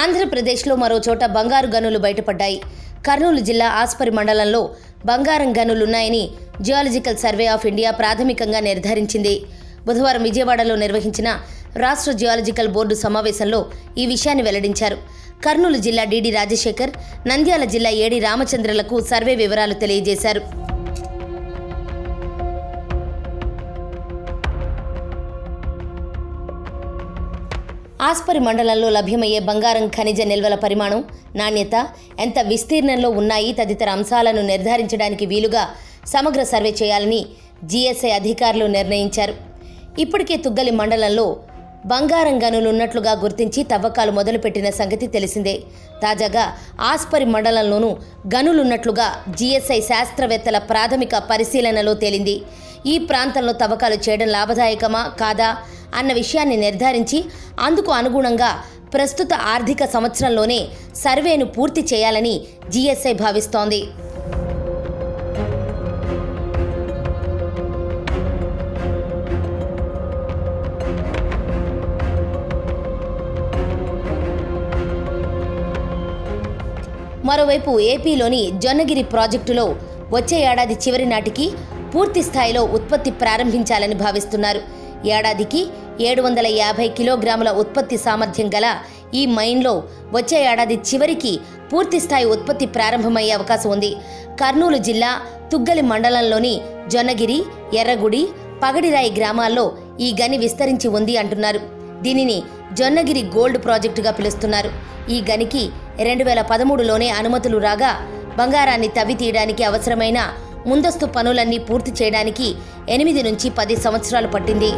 ఆంధ్రప్రదేశ్లో మరో చోట బంగారు గనులు బయటపడ్డాయి. కర్నూలు జిల్లా ఆస్పరి మండలంలో బంగారం గనులున్నాయని జియాలజికల్ సర్వే ఆఫ్ ఇండియా ప్రాథమికంగా నిర్ధారించింది. బుధవారం విజయవాడలో నిర్వహించిన రాష్ట్ర జియాలజికల్ బోర్డు సమావేశంలో ఈ విషయాన్ని వెల్లడించారు. కర్నూలు జిల్లా డిడి రాజశేఖర్, నంద్యాల జిల్లా ఏడి రామచంద్రలకు సర్వే వివరాలు తెలియజేశారు. ఆస్పరి మండలంలో లభ్యమయ్యే బంగారం ఖనిజ నిల్వల పరిమాణం, నాణ్యత, ఎంత విస్తీర్ణంలో ఉన్నాయి తదితర అంశాలను నిర్ధారించడానికి వీలుగా సమగ్ర సర్వే చేయాలని జిఎస్ఐ అధికారులు నిర్ణయించారు. ఇప్పటికే తుగ్గలి మండలంలో బంగారం గనులున్నట్లుగా గుర్తించి తవ్వకాలు మొదలుపెట్టిన సంగతి తెలిసిందే. తాజాగా ఆస్పరి మండలంలోనూ గనులున్నట్లుగా జిఎస్ఐ శాస్త్రవేత్తల ప్రాథమిక పరిశీలనలో తేలింది. ఈ ప్రాంతంలో తవ్వకాలు చేయడం లాభదాయకమా కాదా అన్న విషయాన్ని నిర్ధారించి అందుకు అనుగుణంగా ప్రస్తుత ఆర్థిక సంవత్సరంలోనే సర్వేను పూర్తి చేయాలని జిఎస్ఐ భావిస్తోంది. మరోవైపు ఏపీలోని జొన్నగిరి ప్రాజెక్టులో వచ్చే ఏడాది చివరి నాటికి పూర్తి స్థాయిలో ఉత్పత్తి ప్రారంభించాలని భావిస్తున్నారు. ఏడాదికి 750 కిలోగ్రాముల ఉత్పత్తి సామర్థ్యం గల ఈ మైన్లో వచ్చే ఏడాది చివరికి పూర్తిస్థాయి ఉత్పత్తి ప్రారంభమయ్యే అవకాశం ఉంది. కర్నూలు జిల్లా తుగ్గలి మండలంలోని జొన్నగిరి, ఎర్రగుడి, పగడిరాయి గ్రామాల్లో ఈ గని విస్తరించి ఉంది అంటున్నారు. దీనిని జొన్నగిరి గోల్డ్ ప్రాజెక్టుగా పిలుస్తున్నారు. ఈ గనికి 2013లోనే అనుమతులు రాగా బంగారాన్ని తవ్వి తీయడానికి అవసరమైన ముందస్తు పనులన్నీ పూర్తి చేయడానికి 8 నుంచి 10 సంవత్సరాలు పట్టింది.